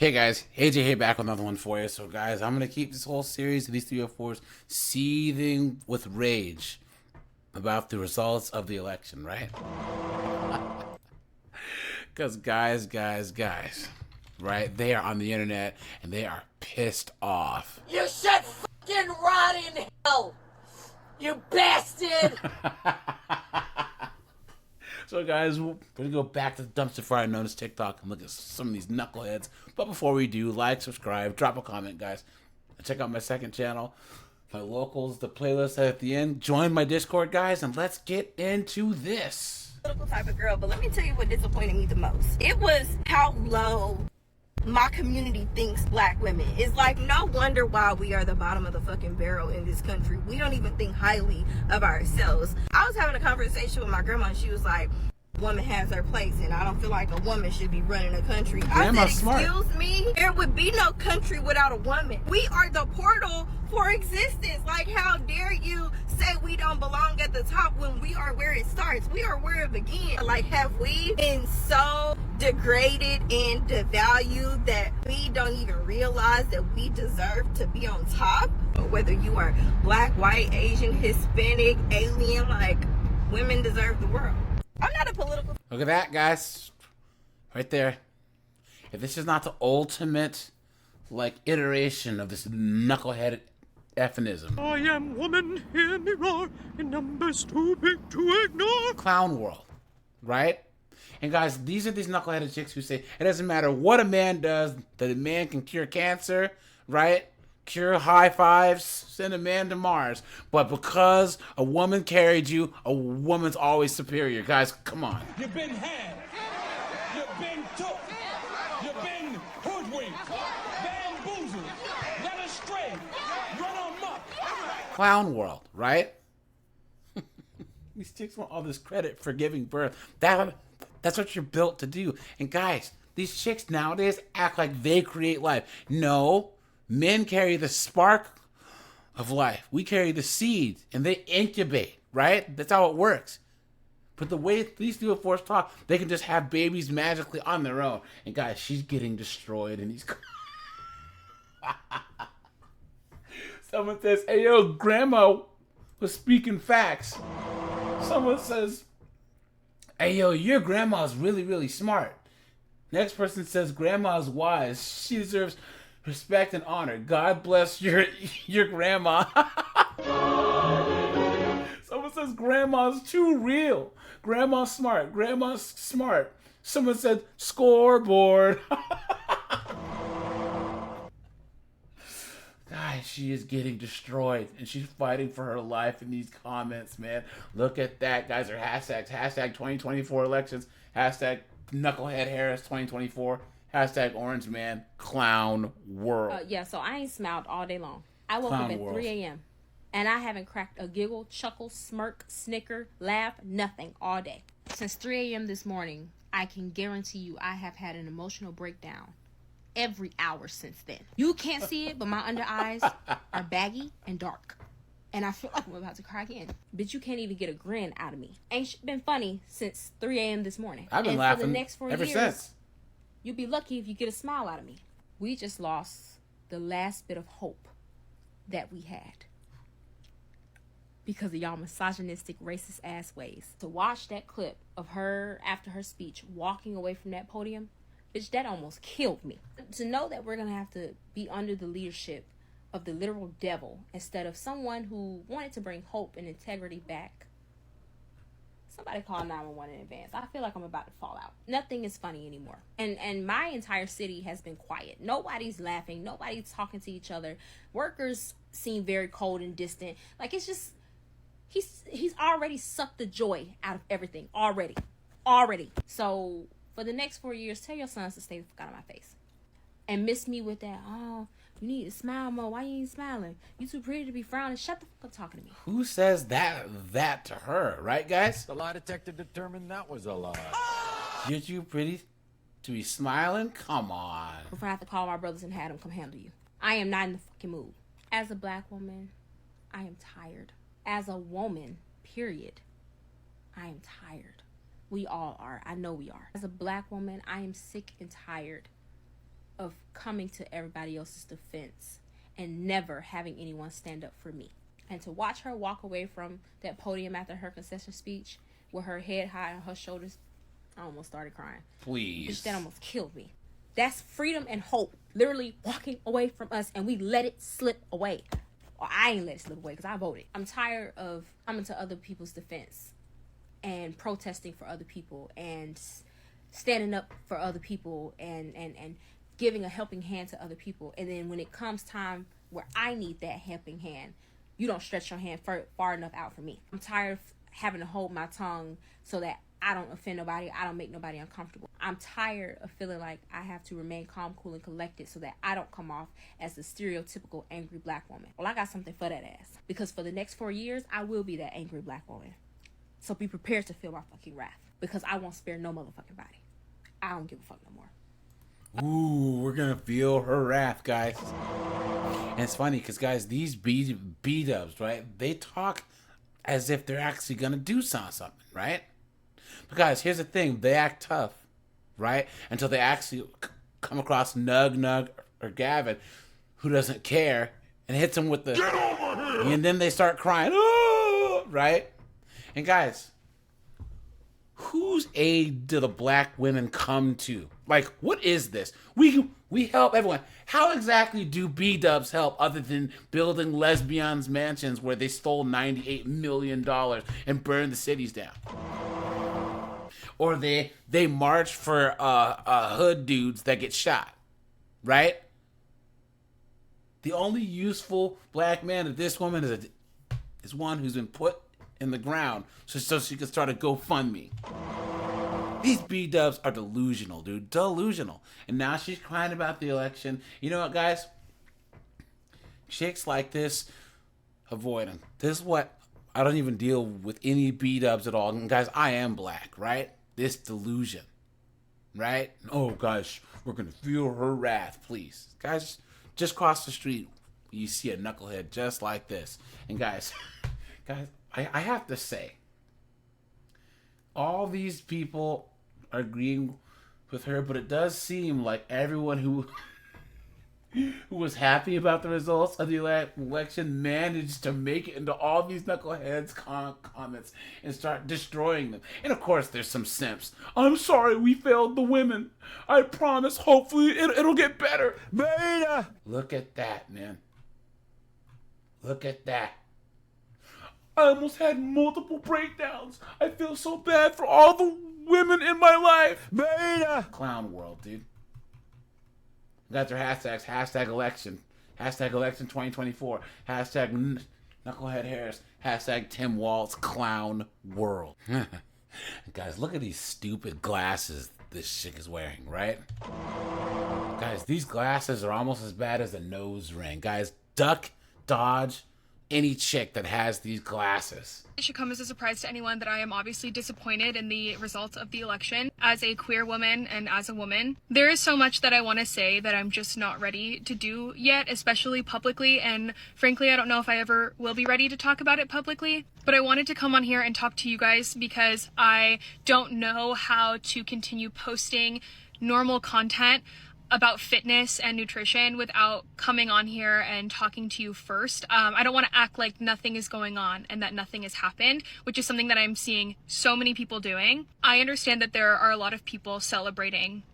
Hey guys, AJ here back with another one for you. So guys, I'm going to keep this whole series of these 304s seething with rage about the results of the election, right? Because guys, right? They are on the internet and they are pissed off. You should fucking rot in hell, you bastard! So guys, we're gonna go back to the dumpster fire known as TikTok and look at some of these knuckleheads. But before we do, like, subscribe, drop a comment, guys. And check out my second channel, my locals, the playlist at the end. Join my Discord, guys, and let's get into this. Political type of girl, but let me tell you what disappointed me the most. It was how low my community thinks black women. It's like no wonder why we are the bottom of the fucking barrel in this country. We don't even think highly of ourselves. I was having a conversation with my grandma and she was like, woman has her place and I don't feel like a woman should be running a country. Grandma's I said, smart. excuse me? There would be no country without a woman. We are the portal for existence. Like, how dare you say we don't belong at the top when we are where it starts? We are where it begins. Like, have we been so degraded and devalued that we don't even realize that we deserve to be on top? Whether you are black, white, Asian, Hispanic, alien, like, women deserve the world. I'm not a political... Look at that, guys. Right there. If this is not the ultimate, like, iteration of this knucklehead effinism. I am woman, hear me roar, in numbers too big to ignore. Clown world, right? And guys, these are these knuckleheaded chicks who say it doesn't matter what a man does, that a man can cure cancer, right? Cure high fives, send a man to Mars. But because a woman carried you, a woman's always superior. Guys, come on. You've been had. You've been took. You've been hoodwinked. Bamboozled. Led astray. Run amok. Clown world, right? These chicks want all this credit for giving birth. That's what you're built to do. And guys, these chicks nowadays act like they create life. No, men carry the spark of life. We carry the seed, and they incubate, right? That's how it works. But the way these 304s talk, they can just have babies magically on their own. And guys, she's getting destroyed, and he's... Someone says, hey, yo, grandma was speaking facts. Someone says, hey, yo, your grandma's really, really smart. Next person says, grandma's wise. She deserves respect and honor. God bless your grandma. Someone says, grandma's too real. Grandma's smart. Grandma's smart. Someone said, scoreboard. Guys, she is getting destroyed, and she's fighting for her life in these comments, man. Look at that, guys. Her hashtags. Hashtag 2024 elections. Hashtag Knucklehead Harris 2024. Hashtag Orange Man. Clown world. Yeah, so I ain't smiled all day long. I woke Clown up at world. 3 a.m. and I haven't cracked a giggle, chuckle, smirk, snicker, laugh, nothing all day. Since 3 a.m. this morning, I can guarantee you I have had an emotional breakdown every hour since then. You can't see it, but my under eyes are baggy and dark. And I feel like I'm about to cry again. Bitch, you can't even get a grin out of me. Ain't been funny since 3 a.m. this morning. I've been and laughing for the next 4 ever years, since. you'll be lucky if you get a smile out of me. We just lost the last bit of hope that we had because of y'all misogynistic, racist ass ways. To watch that clip of her after her speech walking away from that podium, bitch, that almost killed me. To know that we're gonna have to be under the leadership of the literal devil instead of someone who wanted to bring hope and integrity back. Somebody call 911 in advance. I feel like I'm about to fall out. Nothing is funny anymore. And my entire city has been quiet. Nobody's laughing. Nobody's talking to each other. Workers seem very cold and distant. Like, it's just, he's already sucked the joy out of everything. Already. So for the next 4 years, tell your sons to stay the fuck out of my face. And miss me with that, oh, you need to smile more. Why you ain't smiling? You too pretty to be frowning. Shut the fuck up talking to me. Who says that to her, right, guys? The lie detector determined that was a lie. You're too pretty to be smiling? Come on. Before I have to call my brothers and have them come handle you. I am not in the fucking mood. As a black woman, I am tired. As a woman, period, I am tired. We all are. I know we are. As a black woman, I am sick and tired of coming to everybody else's defense and never having anyone stand up for me. And to watch her walk away from that podium after her concession speech with her head high on her shoulders, I almost started crying. Please. That almost killed me. That's freedom and hope literally walking away from us, and we let it slip away. Or I ain't let it slip away because I voted. I'm tired of coming to other people's defense and protesting for other people and standing up for other people and giving a helping hand to other people. And then when it comes time where I need that helping hand, you don't stretch your hand far enough out for me. I'm tired of having to hold my tongue so that I don't offend nobody. I don't make nobody uncomfortable. I'm tired of feeling like I have to remain calm, cool, and collected so that I don't come off as the stereotypical angry black woman. Well, I got something for that ass. Because for the next 4 years, I will be that angry black woman. So be prepared to feel my fucking wrath. Because I won't spare no motherfucking body. I don't give a fuck no more. Ooh, we're gonna feel her wrath, guys. And it's funny because, guys, these B-dubs, right? They talk as if they're actually gonna do something, right? But guys, here's the thing: they act tough, right? Until they actually come across Nug or Gavin, who doesn't care, and hits them with the. Get over here! And then they start crying, oh! Right? And guys, whose aid do the black women come to? Like, what is this? We help everyone. How exactly do B-dubs help other than building lesbians' mansions where they stole $98 million and burned the cities down? Or they march for hood dudes that get shot, right? The only useful black man of this woman is one who's been put in the ground so she can start a GoFundMe. These B-dubs are delusional, dude. Delusional. And now she's crying about the election. You know what, guys? Chicks like this, avoid them. This is what, I don't even deal with any B-dubs at all. And guys, I am black, right? This delusion, right? Oh, guys, we're going to feel her wrath, please. Guys, just cross the street, you see a knucklehead just like this. And guys, I have to say, all these people are agreeing with her, but it does seem like everyone who was happy about the results of the election managed to make it into all these knuckleheads' comments and start destroying them. And of course, there's some simps. I'm sorry we failed the women. I promise, hopefully it'll get better. Beta! Look at that, man. Look at that. I almost had multiple breakdowns. I feel so bad for all the women in my life. Beta! Clown world, dude. Got their hashtags. Hashtag election. Hashtag election 2024. Hashtag Knucklehead Harris. Hashtag Tim Waltz Clown World. Guys, look at these stupid glasses this chick is wearing, right? Guys, these glasses are almost as bad as a nose ring. Guys, duck, dodge any chick that has these glasses. It should come as a surprise to anyone that I am obviously disappointed in the results of the election as a queer woman and as a woman. There is so much that I want to say that I'm just not ready to do yet, especially publicly, and frankly, I don't know if I ever will be ready to talk about it publicly, but I wanted to come on here and talk to you guys because I don't know how to continue posting normal content about fitness and nutrition without coming on here and talking to you first. I don't want to act like nothing is going on and that nothing has happened, which is something that I'm seeing so many people doing. I understand that there are a lot of people celebrating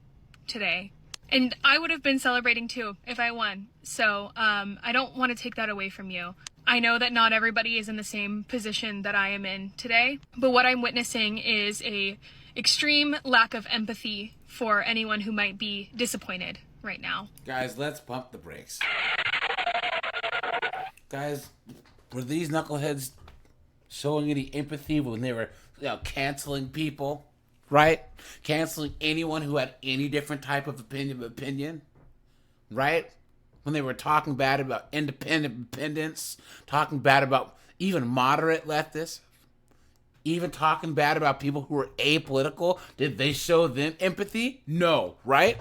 today, and I would have been celebrating too if I won. So I don't want to take that away from you. I know that not everybody is in the same position that I am in today, but what I'm witnessing is a extreme lack of empathy for anyone who might be disappointed right now. Guys, let's pump the brakes. Guys, were these knuckleheads showing any empathy when they were, canceling people, right? Canceling anyone who had any different type of opinion, right? When they were talking bad about independents, talking bad about even moderate leftists, even talking bad about people who were apolitical, did they show them empathy? No, right?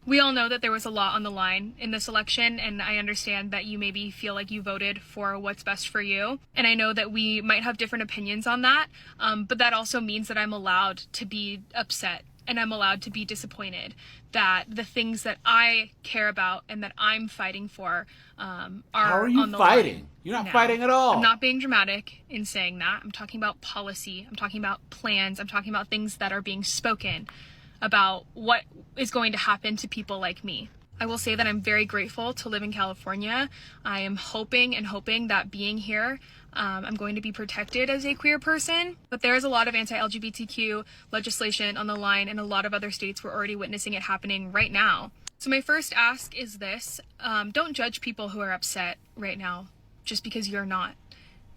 We all know that there was a lot on the line in this election, and I understand that you maybe feel like you voted for what's best for you. And I know that we might have different opinions on that, but that also means that I'm allowed to be upset and I'm allowed to be disappointed that the things that I care about and that I'm fighting for are How are you on the fighting? line. You're not now. fighting at all. I'm not being dramatic in saying that. I'm talking about policy. I'm talking about plans. I'm talking about things that are being spoken about what is going to happen to people like me. I will say that I'm very grateful to live in California. I am hoping that being here, I'm going to be protected as a queer person. But there is a lot of anti-LGBTQ legislation on the line, and a lot of other states we're already witnessing it happening right now. So my first ask is this. Don't judge people who are upset right now just because you're not.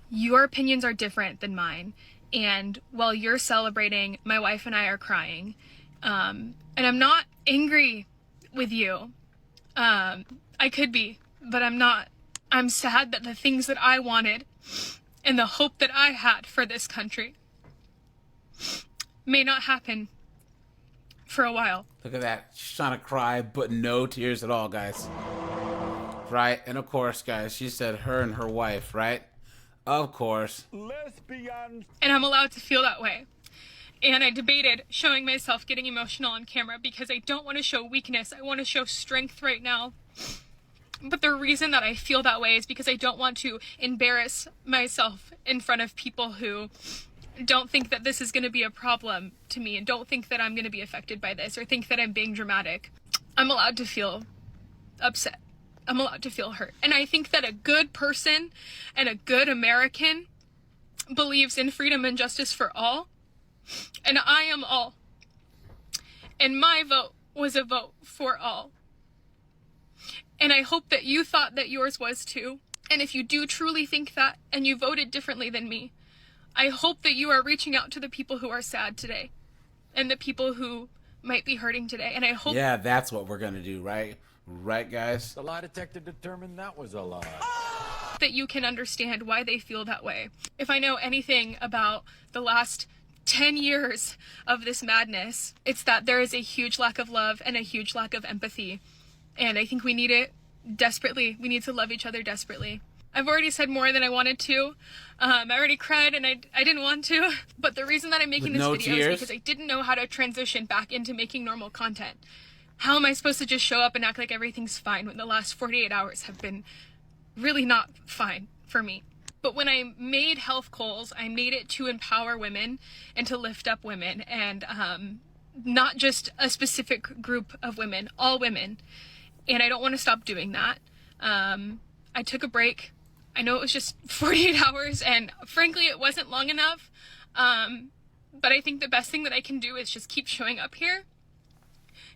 Your opinions are different than mine. And while you're celebrating, my wife and I are crying. And I'm not angry with you. I could be, but I'm not. I'm sad that the things that I wanted and the hope that I had for this country may not happen for a while. Look at that. She's trying to cry, but no tears at all, guys. Right? And of course, guys, she said her and her wife, right? Of course. Lesbians. And I'm allowed to feel that way. And I debated showing myself getting emotional on camera because I don't want to show weakness. I want to show strength right now. But the reason that I feel that way is because I don't want to embarrass myself in front of people who don't think that this is going to be a problem to me and don't think that I'm going to be affected by this or think that I'm being dramatic. I'm allowed to feel upset. I'm allowed to feel hurt. And I think that a good person and a good American believes in freedom and justice for all. And I am all. And my vote was a vote for all. And I hope that you thought that yours was too. And if you do truly think that and you voted differently than me, I hope that you are reaching out to the people who are sad today and the people who might be hurting today. And I hope... Yeah, that's what we're going to do, right? Right, guys? The lie detector determined that was a lie. that you can understand why they feel that way. If I know anything about the last 10 years of this madness, it's that there is a huge lack of love and a huge lack of empathy. And I think we need it desperately. We need to love each other desperately. I've already said more than I wanted to. I already cried and I didn't want to. But the reason that I'm making this video is because I didn't know how to transition back into making normal content. How am I supposed to just show up and act like everything's fine when the last 48 hours have been really not fine for me? But when I made Health Calls, I made it to empower women and to lift up women, and not just a specific group of women, all women. And I don't want to stop doing that. I took a break. I know it was just 48 hours, and frankly, it wasn't long enough. But I think the best thing that I can do is just keep showing up here,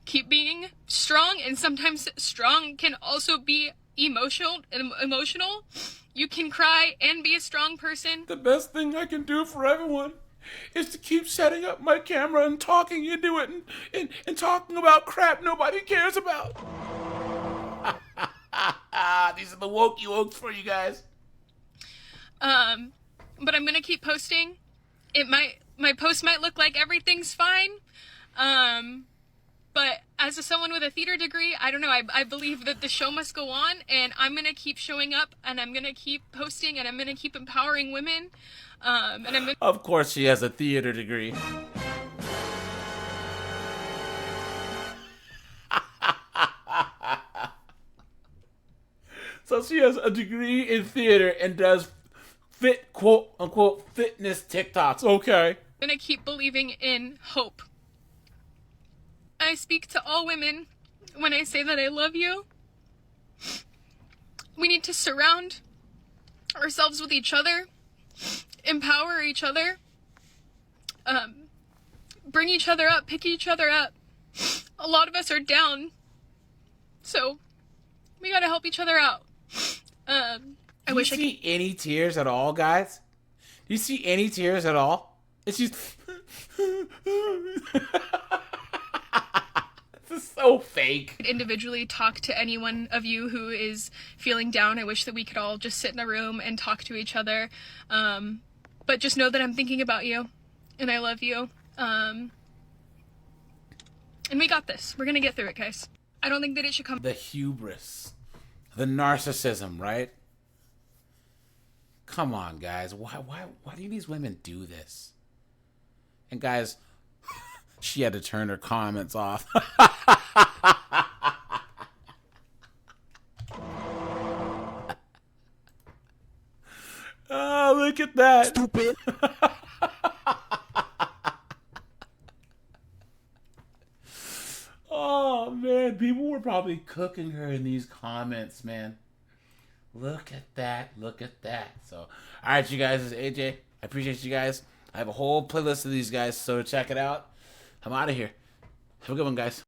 keep being strong, and sometimes strong can also be emotional. You can cry and be a strong person. The best thing I can do for everyone is to keep setting up my camera and talking into it and talking about crap nobody cares about. These are the wokey for you guys. But I'm gonna keep posting. My post might look like everything's fine. But as someone with a theater degree, I don't know, I believe that the show must go on, and I'm going to keep showing up, and I'm going to keep posting, and I'm going to keep empowering women. Of course she has a theater degree. So she has a degree in theater and does quote unquote fitness TikToks. Okay. I'm going to keep believing in hope. I speak to all women when I say that I love you. We need to surround ourselves with each other, empower each other, bring each other up, pick each other up. A lot of us are down, so we gotta help each other out. Do you see any tears at all, guys? Do you see any tears at all? It's just... This is so fake. Individually talk to any one of you who is feeling down. I wish that we could all just sit in a room and talk to each other. But just know that I'm thinking about you and I love you. And we got this. We're gonna get through it, guys. I don't think that it should come. The hubris. The narcissism, right? Come on, guys. Why do these women do this? And guys, She had to turn her comments off. Oh, look at that. Stupid. Oh, man. People were probably cooking her in these comments, man. Look at that. Look at that. So, all right, you guys. This is AJ. I appreciate you guys. I have a whole playlist of these guys, so check it out. I'm out of here. Have a good one, guys.